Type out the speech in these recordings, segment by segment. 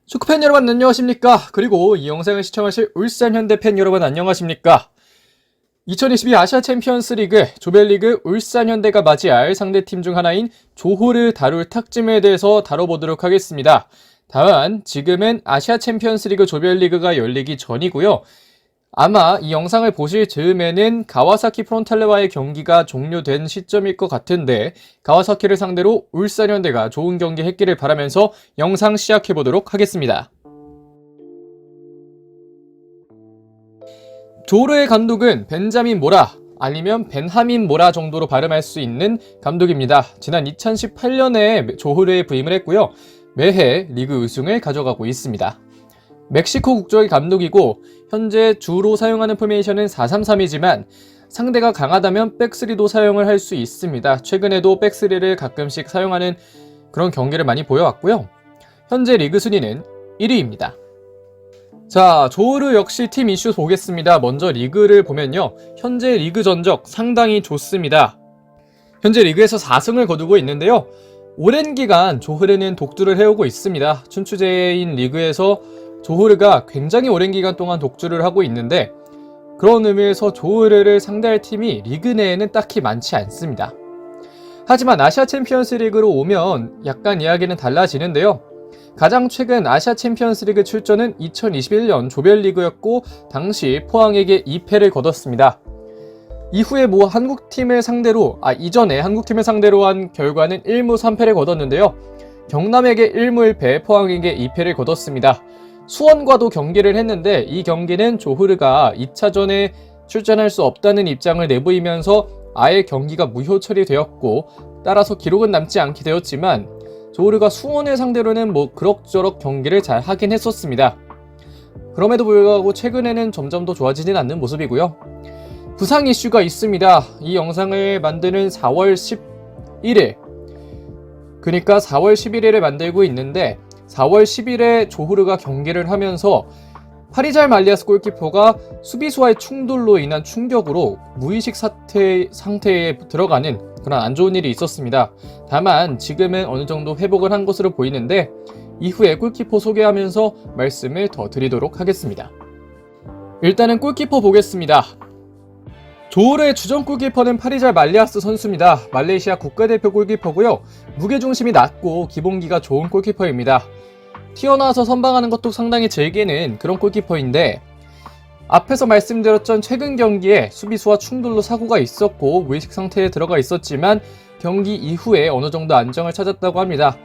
축구팬 여러분 안녕하십니까? 그리고 이 영상을 시청하실 울산 현대팬 여러분 안녕하십니까? 2022 아시아 챔피언스 리그 조별리그 울산 현대가 맞이할 상대팀 중 하나인 조호르 다룰 탁짐에 대해서 다뤄보도록 하겠습니다. 다만 지금은 아시아 챔피언스 리그 조별리그가 열리기 전이고요. 아마 이 영상을 보실 즈음에는 가와사키 프론탈레와의 경기가 종료된 시점일 것 같은데 가와사키를 상대로 울산 현대가 좋은 경기 했기를 바라면서 영상 시작해보도록 하겠습니다. 조르의 감독은 벤자민 모라 아니면 벤하민 모라 정도로 발음할 수 있는 감독입니다. 지난 2018년에 조르에 부임을 했고요. 매해 리그 우승을 가져가고 있습니다. 멕시코 국적의 감독이고 현재 주로 사용하는 포메이션은 4-3-3이지만 상대가 강하다면 백스리도 사용을 할 수 있습니다. 최근에도 백스리를 가끔씩 사용하는 그런 경기를 많이 보여왔고요. 현재 리그 순위는 1위입니다. 자, 조르 역시 팀 이슈 보겠습니다. 먼저 리그를 보면요. 현재 리그 전적 상당히 좋습니다. 현재 리그에서 4승을 거두고 있는데요. 오랜 기간 조르는 독주를 해오고 있습니다. 춘추제인 리그에서 조르가 굉장히 오랜 기간 동안 독주를 하고 있는데 그런 의미에서 조르를 상대할 팀이 리그 내에는 딱히 많지 않습니다. 하지만 아시아 챔피언스 리그로 오면 약간 이야기는 달라지는데요. 가장 최근 아시아 챔피언스 리그 출전은 2021년 조별리그였고 당시 포항에게 2패를 거뒀습니다. 이후에 이전에 한국팀을 상대로 한 결과는 1무 3패를 거뒀는데요. 경남에게 1무 1패, 포항에게 2패를 거뒀습니다. 수원과도 경기를 했는데 이 경기는 조르가 2차전에 출전할 수 없다는 입장을 내보이면서 아예 경기가 무효 처리되었고 따라서 기록은 남지 않게 되었지만 조르가 수원을 상대로는 그럭저럭 경기를 잘 하긴 했었습니다. 그럼에도 불구하고 최근에는 점점 더 좋아지진 않는 모습이고요. 부상 이슈가 있습니다. 이 영상을 만드는 4월 11일 그러니까 4월 11일에 만들고 있는데 4월 10일에 조르가 경기를 하면서 파리잘 말리아스 골키퍼가 수비수와의 충돌로 인한 충격으로 무의식 상태에 들어가는 그런 안 좋은 일이 있었습니다. 다만 지금은 어느 정도 회복을 한 것으로 보이는데 이후에 골키퍼 소개하면서 말씀을 더 드리도록 하겠습니다. 일단은 골키퍼 보겠습니다. 조르의 주전 골키퍼는 파리잘 말리아스 선수입니다. 말레이시아 국가대표 골키퍼고요. 무게중심이 낮고 기본기가 좋은 골키퍼입니다. 튀어나와서 선방하는 것도 상당히 즐기는 그런 골키퍼인데 앞에서 말씀드렸던 최근 경기에 수비수와 충돌로 사고가 있었고 무의식 상태에 들어가 있었지만 경기 이후에 어느 정도 안정을 찾았다고 합니다.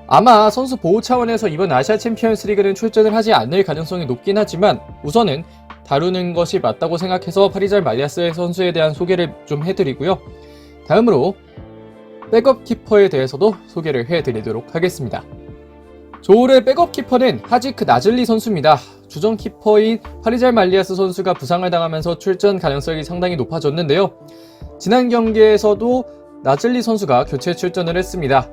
아마 선수 보호 차원에서 이번 아시아 챔피언스 리그는 출전을 하지 않을 가능성이 높긴 하지만 우선은 다루는 것이 맞다고 생각해서 파리잘 말리아스 선수에 대한 소개를 좀 해드리고요. 다음으로 백업 키퍼에 대해서도 소개를 해드리도록 하겠습니다. 조르의 백업 키퍼는 하지크 나즐리 선수입니다. 주전 키퍼인 파리잘 말리아스 선수가 부상을 당하면서 출전 가능성이 상당히 높아졌는데요. 지난 경기에서도 나즐리 선수가 교체 출전을 했습니다.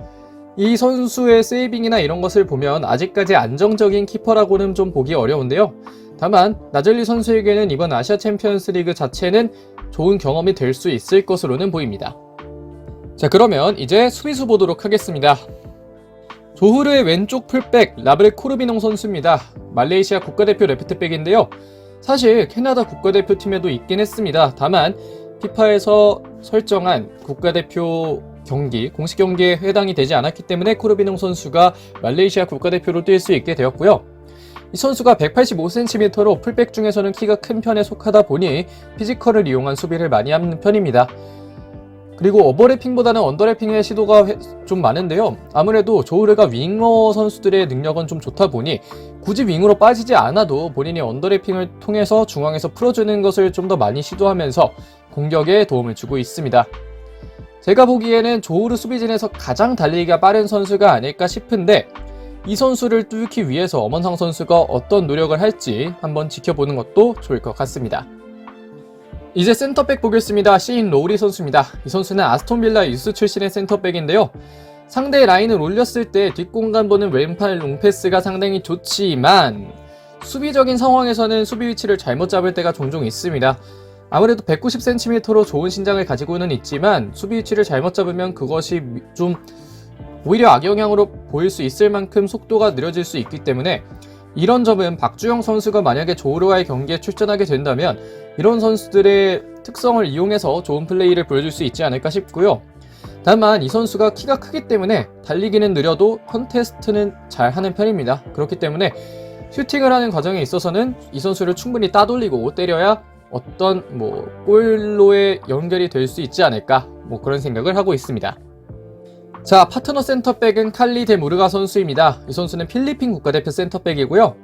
이 선수의 세이빙이나 이런 것을 보면 아직까지 안정적인 키퍼라고는 좀 보기 어려운데요. 다만 나즐리 선수에게는 이번 아시아 챔피언스 리그 자체는 좋은 경험이 될 수 있을 것으로는 보입니다. 자, 그러면 이제 수비수 보도록 하겠습니다. 조르의 왼쪽 풀백 라브레 코르비농 선수입니다. 말레이시아 국가대표 레프트백인데요. 사실 캐나다 국가대표팀에도 있긴 했습니다. 다만 피파에서 설정한 국가대표 경기, 공식 경기에 해당이 되지 않았기 때문에 코르비농 선수가 말레이시아 국가대표로 뛸 수 있게 되었고요. 이 선수가 185cm로 풀백 중에서는 키가 큰 편에 속하다 보니 피지컬을 이용한 수비를 많이 하는 편입니다. 그리고 오버래핑보다는 언더래핑의 시도가 좀 많은데요. 아무래도 조르가 윙어 선수들의 능력은 좀 좋다 보니 굳이 윙으로 빠지지 않아도 본인이 언더래핑을 통해서 중앙에서 풀어주는 것을 좀 더 많이 시도하면서 공격에 도움을 주고 있습니다. 제가 보기에는 조르 수비진에서 가장 달리기가 빠른 선수가 아닐까 싶은데 이 선수를 뚫기 위해서 엄원상 선수가 어떤 노력을 할지 한번 지켜보는 것도 좋을 것 같습니다. 이제 센터백 보겠습니다. 시인 로우리 선수입니다. 이 선수는 아스톤빌라 유스 출신의 센터백인데요. 상대 라인을 올렸을 때 뒷공간 보는 왼팔 롱패스가 상당히 좋지만 수비적인 상황에서는 수비 위치를 잘못 잡을 때가 종종 있습니다. 아무래도 190cm로 좋은 신장을 가지고는 있지만 수비 위치를 잘못 잡으면 그것이 좀 오히려 악영향으로 보일 수 있을 만큼 속도가 느려질 수 있기 때문에 이런 점은 박주영 선수가 만약에 조르와의 경기에 출전하게 된다면 이런 선수들의 특성을 이용해서 좋은 플레이를 보여줄 수 있지 않을까 싶고요. 다만 이 선수가 키가 크기 때문에 달리기는 느려도 컨테스트는 잘하는 편입니다. 그렇기 때문에 슈팅을 하는 과정에 있어서는 이 선수를 충분히 따돌리고 때려야 어떤 골로의 연결이 될 수 있지 않을까 그런 생각을 하고 있습니다. 자, 파트너 센터백은 칼리 데 무르가 선수입니다. 이 선수는 필리핀 국가대표 센터백이고요.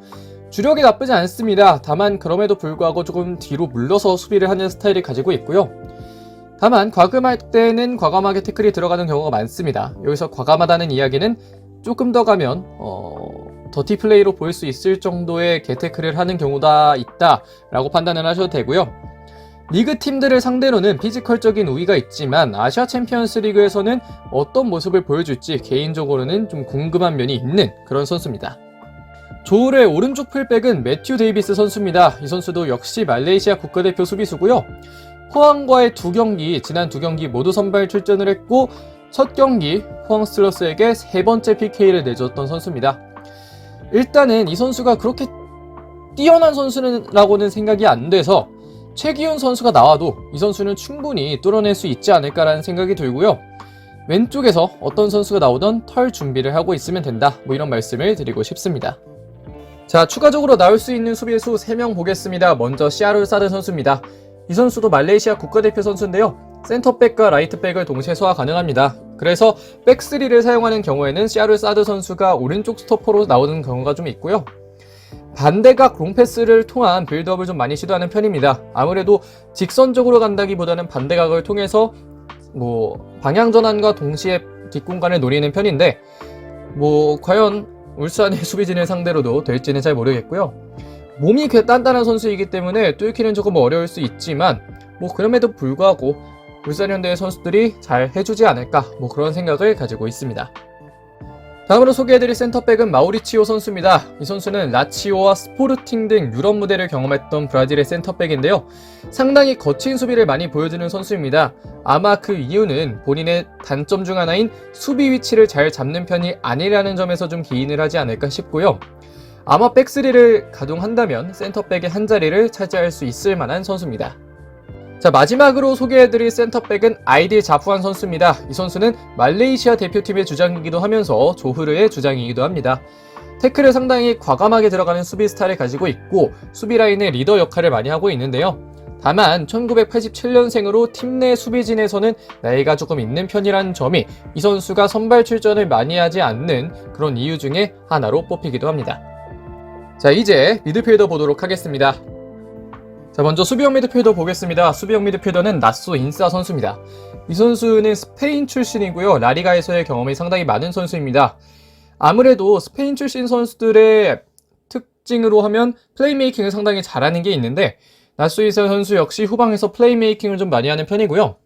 주력이 나쁘지 않습니다. 다만 그럼에도 불구하고 조금 뒤로 물러서 수비를 하는 스타일을 가지고 있고요. 다만 과감할 때는 과감하게 태클이 들어가는 경우가 많습니다. 여기서 과감하다는 이야기는 조금 더 가면 더티 플레이로 보일 수 있을 정도의 개태클을 하는 경우가 있다라고 판단을 하셔도 되고요. 리그 팀들을 상대로는 피지컬적인 우위가 있지만 아시아 챔피언스 리그에서는 어떤 모습을 보여줄지 개인적으로는 좀 궁금한 면이 있는 그런 선수입니다. 조울의 오른쪽 풀백은 매튜 데이비스 선수입니다. 이 선수도 역시 말레이시아 국가대표 수비수고요. 포항과의 지난 두 경기 모두 선발 출전을 했고 첫 경기 포항 스틸러스에게 세 번째 PK를 내줬던 선수입니다. 일단은 이 선수가 그렇게 뛰어난 선수라고는 생각이 안 돼서 최기훈 선수가 나와도 이 선수는 충분히 뚫어낼 수 있지 않을까라는 생각이 들고요. 왼쪽에서 어떤 선수가 나오던 털 준비를 하고 있으면 된다. 이런 말씀을 드리고 싶습니다. 자, 추가적으로 나올 수 있는 수비수 3명 보겠습니다. 먼저 시아룰 사드 선수입니다. 이 선수도 말레이시아 국가대표 선수인데요. 센터백과 라이트백을 동시에 소화 가능합니다. 그래서 백3를 사용하는 경우에는 시아룰 사드 선수가 오른쪽 스토퍼로 나오는 경우가 좀 있고요. 반대각 롱패스를 통한 빌드업을 좀 많이 시도하는 편입니다. 아무래도 직선적으로 간다기보다는 반대각을 통해서 방향 전환과 동시에 뒷공간을 노리는 편인데 과연 울산의 수비진을 상대로도 될지는 잘 모르겠고요. 몸이 단단한 선수이기 때문에 뚫기는 조금 어려울 수 있지만 그럼에도 불구하고 울산 현대의 선수들이 잘 해주지 않을까 그런 생각을 가지고 있습니다. 다음으로 소개해드릴 센터백은 마우리치오 선수입니다. 이 선수는 라치오와 스포르팅 등 유럽 무대를 경험했던 브라질의 센터백인데요. 상당히 거친 수비를 많이 보여주는 선수입니다. 아마 그 이유는 본인의 단점 중 하나인 수비 위치를 잘 잡는 편이 아니라는 점에서 좀 기인을 하지 않을까 싶고요. 아마 백3를 가동한다면 센터백의 한 자리를 차지할 수 있을 만한 선수입니다. 자, 마지막으로 소개해드릴 센터백은 아이딜 자푸안 선수입니다. 이 선수는 말레이시아 대표팀의 주장이기도 하면서 조흐르의 주장이기도 합니다. 태클을 상당히 과감하게 들어가는 수비 스타일을 가지고 있고 수비 라인의 리더 역할을 많이 하고 있는데요. 다만 1987년생으로 팀 내 수비진에서는 나이가 조금 있는 편이라는 점이 이 선수가 선발 출전을 많이 하지 않는 그런 이유 중에 하나로 뽑히기도 합니다. 자, 이제 미드필더 보도록 하겠습니다. 자, 먼저 수비형 미드필더 보겠습니다. 수비형 미드필더는 나소 인사 선수입니다. 이 선수는 스페인 출신이고요. 라리가에서의 경험이 상당히 많은 선수입니다. 아무래도 스페인 출신 선수들의 특징으로 하면 플레이메이킹을 상당히 잘하는 게 있는데 나소 인사 선수 역시 후방에서 플레이메이킹을 좀 많이 하는 편이고요.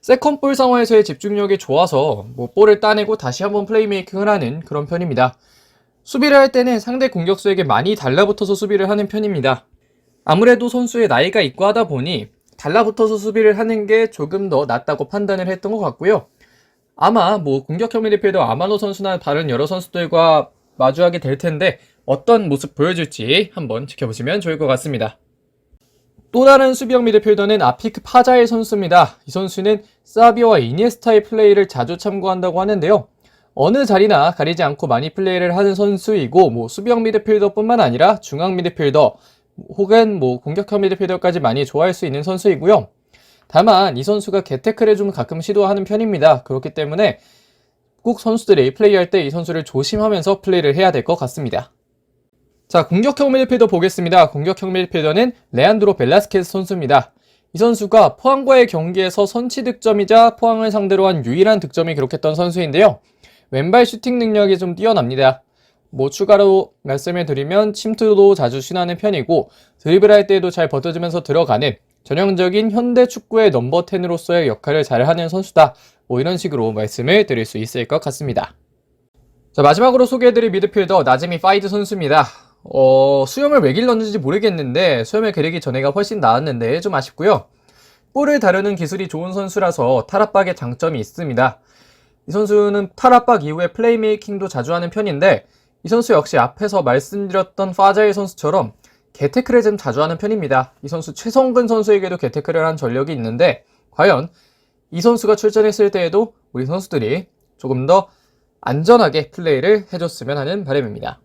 세컨볼 상황에서의 집중력이 좋아서 볼을 따내고 다시 한번 플레이메이킹을 하는 그런 편입니다. 수비를 할 때는 상대 공격수에게 많이 달라붙어서 수비를 하는 편입니다. 아무래도 선수의 나이가 있고 하다 보니 달라붙어서 수비를 하는 게 조금 더 낫다고 판단을 했던 것 같고요. 아마 공격형 미드필더 아마노 선수나 다른 여러 선수들과 마주하게 될 텐데 어떤 모습 보여줄지 한번 지켜보시면 좋을 것 같습니다. 또 다른 수비형 미드필더는 아피크 파자일 선수입니다. 이 선수는 사비오와 이니에스타의 플레이를 자주 참고한다고 하는데요. 어느 자리나 가리지 않고 많이 플레이를 하는 선수이고 수비형 미드필더뿐만 아니라 중앙 미드필더 혹은 공격형 미드필더까지 많이 좋아할 수 있는 선수이고요. 다만 이 선수가 개태클을 좀 가끔 시도하는 편입니다. 그렇기 때문에 꼭 선수들이 플레이할 때 이 선수를 조심하면서 플레이를 해야 될 것 같습니다. 자, 공격형 미드필더 보겠습니다. 공격형 미드필더는 레안드로 벨라스케스 선수입니다. 이 선수가 포항과의 경기에서 선취 득점이자 포항을 상대로 한 유일한 득점을 기록했던 선수인데요. 왼발 슈팅 능력이 좀 뛰어납니다. 추가로 말씀을 드리면 침투도 자주 시도하는 편이고 드리블할 때도 잘 버텨주면서 들어가는 전형적인 현대 축구의 넘버 10으로서의 역할을 잘하는 선수다. 이런 식으로 말씀을 드릴 수 있을 것 같습니다. 자, 마지막으로 소개해드릴 미드필더 나즈미 파이드 선수입니다. 수염을 왜 길렀는지 모르겠는데 수염을 기르기 전에가 훨씬 나았는데 좀 아쉽고요. 볼을 다루는 기술이 좋은 선수라서 탈압박의 장점이 있습니다. 이 선수는 탈압박 이후에 플레이메이킹도 자주 하는 편인데 이 선수 역시 앞에서 말씀드렸던 파자일 선수처럼 개태클을 좀 자주 하는 편입니다. 이 선수 최성근 선수에게도 개태클을 한 전력이 있는데 과연 이 선수가 출전했을 때에도 우리 선수들이 조금 더 안전하게 플레이를 해줬으면 하는 바람입니다.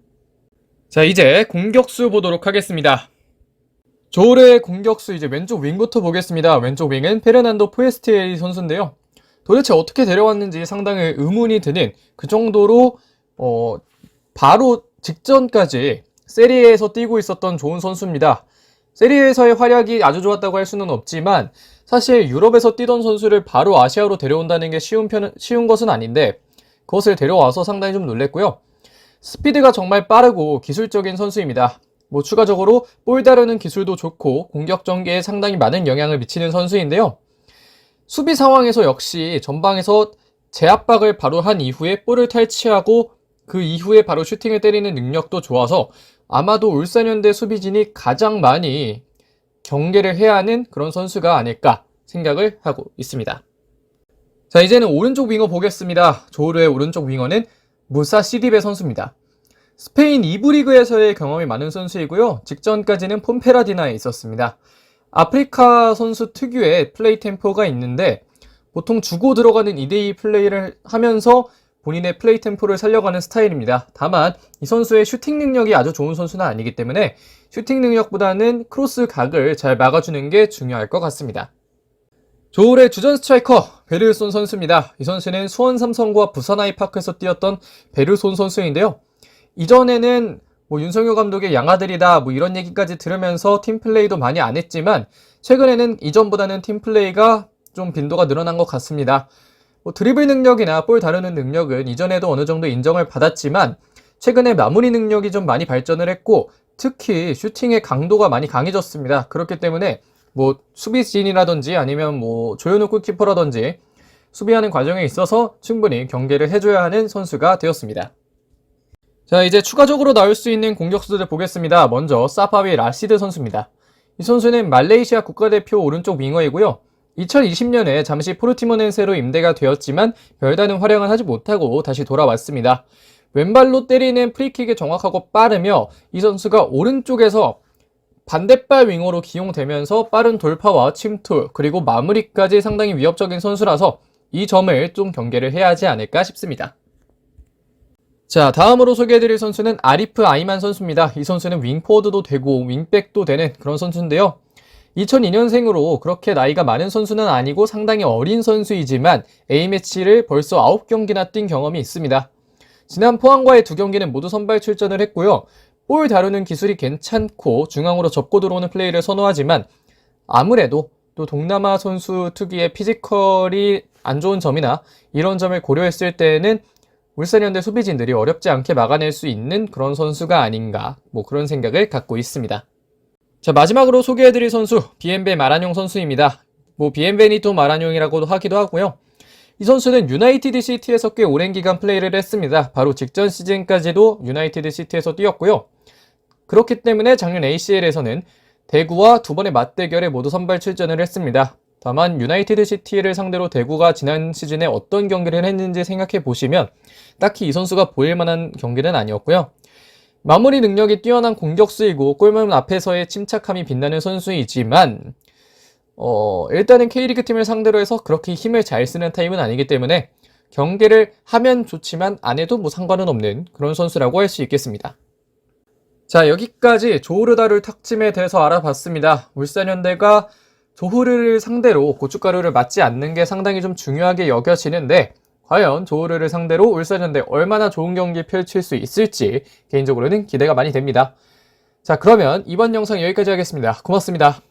자, 이제 공격수 보도록 하겠습니다. 조르의 공격수 이제 왼쪽 윙부터 보겠습니다. 왼쪽 윙은 페르난도 포에스티엘이 선수인데요. 도대체 어떻게 데려왔는지 상당히 의문이 드는 그 정도로 바로 직전까지 세리에에서 뛰고 있었던 좋은 선수입니다. 세리에에서의 활약이 아주 좋았다고 할 수는 없지만 사실 유럽에서 뛰던 선수를 바로 아시아로 데려온다는 게 쉬운 것은 아닌데 그것을 데려와서 상당히 좀 놀랬고요. 스피드가 정말 빠르고 기술적인 선수입니다. 추가적으로 볼 다루는 기술도 좋고 공격 전개에 상당히 많은 영향을 미치는 선수인데요. 수비 상황에서 역시 전방에서 제압박을 바로 한 이후에 볼을 탈취하고 그 이후에 바로 슈팅을 때리는 능력도 좋아서 아마도 울산현대 수비진이 가장 많이 경계를 해야 하는 그런 선수가 아닐까 생각을 하고 있습니다. 자, 이제는 오른쪽 윙어 보겠습니다. 조르의 오른쪽 윙어는 무사 시리베 선수입니다. 스페인 2부 리그에서의 경험이 많은 선수이고요. 직전까지는 폼페라디나에 있었습니다. 아프리카 선수 특유의 플레이 템포가 있는데 보통 주고 들어가는 2대2 플레이를 하면서 본인의 플레이 템포를 살려가는 스타일입니다. 다만 이 선수의 슈팅 능력이 아주 좋은 선수는 아니기 때문에 슈팅 능력보다는 크로스 각을 잘 막아주는 게 중요할 것 같습니다. 조울의 주전 스트라이커 베르손 선수입니다. 이 선수는 수원 삼성과 부산 아이파크에서 뛰었던 베르손 선수인데요. 이전에는 윤석열 감독의 양아들이다 이런 얘기까지 들으면서 팀플레이도 많이 안 했지만 최근에는 이전보다는 팀플레이가 좀 빈도가 늘어난 것 같습니다. 드리블 능력이나 볼 다루는 능력은 이전에도 어느 정도 인정을 받았지만 최근에 마무리 능력이 좀 많이 발전을 했고 특히 슈팅의 강도가 많이 강해졌습니다. 그렇기 때문에 수비진이라든지 아니면 조현우 골키퍼라든지 수비하는 과정에 있어서 충분히 경계를 해줘야 하는 선수가 되었습니다. 자, 이제 추가적으로 나올 수 있는 공격수들 보겠습니다. 먼저 사파비 라시드 선수입니다. 이 선수는 말레이시아 국가대표 오른쪽 윙어이고요. 2020년에 잠시 포르티모넨세로 임대가 되었지만 별다른 활약을 하지 못하고 다시 돌아왔습니다. 왼발로 때리는 프리킥이 정확하고 빠르며 이 선수가 오른쪽에서 반대발 윙어로 기용되면서 빠른 돌파와 침투 그리고 마무리까지 상당히 위협적인 선수라서 이 점을 좀 경계를 해야 하지 않을까 싶습니다. 자, 다음으로 소개해드릴 선수는 아리프 아이만 선수입니다. 이 선수는 윙포워드도 되고 윙백도 되는 그런 선수인데요. 2002년생으로 그렇게 나이가 많은 선수는 아니고 상당히 어린 선수이지만 A매치를 벌써 9경기나 뛴 경험이 있습니다. 지난 포항과의 2경기는 모두 선발 출전을 했고요. 볼 다루는 기술이 괜찮고 중앙으로 접고 들어오는 플레이를 선호하지만 아무래도 또 동남아 선수 특유의 피지컬이 안 좋은 점이나 이런 점을 고려했을 때는 울산현대 수비진들이 어렵지 않게 막아낼 수 있는 그런 선수가 아닌가 그런 생각을 갖고 있습니다. 자, 마지막으로 소개해드릴 선수 비엔베 마라뇽 선수입니다. 비엔베니토 마라뇽이라고도 하기도 하고요. 이 선수는 유나이티드 시티에서 꽤 오랜 기간 플레이를 했습니다. 바로 직전 시즌까지도 유나이티드 시티에서 뛰었고요. 그렇기 때문에 작년 ACL에서는 대구와 2번의 맞대결에 모두 선발 출전을 했습니다. 다만 유나이티드 시티를 상대로 대구가 지난 시즌에 어떤 경기를 했는지 생각해 보시면 딱히 이 선수가 보일 만한 경기는 아니었고요. 마무리 능력이 뛰어난 공격수이고 골문 앞에서의 침착함이 빛나는 선수이지만 일단은 K리그 팀을 상대로 해서 그렇게 힘을 잘 쓰는 타입은 아니기 때문에 경기를 하면 좋지만 안 해도 상관은 없는 그런 선수라고 할 수 있겠습니다. 자, 여기까지 조르다룰 탁침에 대해서 알아봤습니다. 울산현대가 조흐르를 상대로 고춧가루를 맞지 않는 게 상당히 좀 중요하게 여겨지는데 과연 조흐르를 상대로 울산현대 얼마나 좋은 경기 펼칠 수 있을지 개인적으로는 기대가 많이 됩니다. 자, 그러면 이번 영상 여기까지 하겠습니다. 고맙습니다.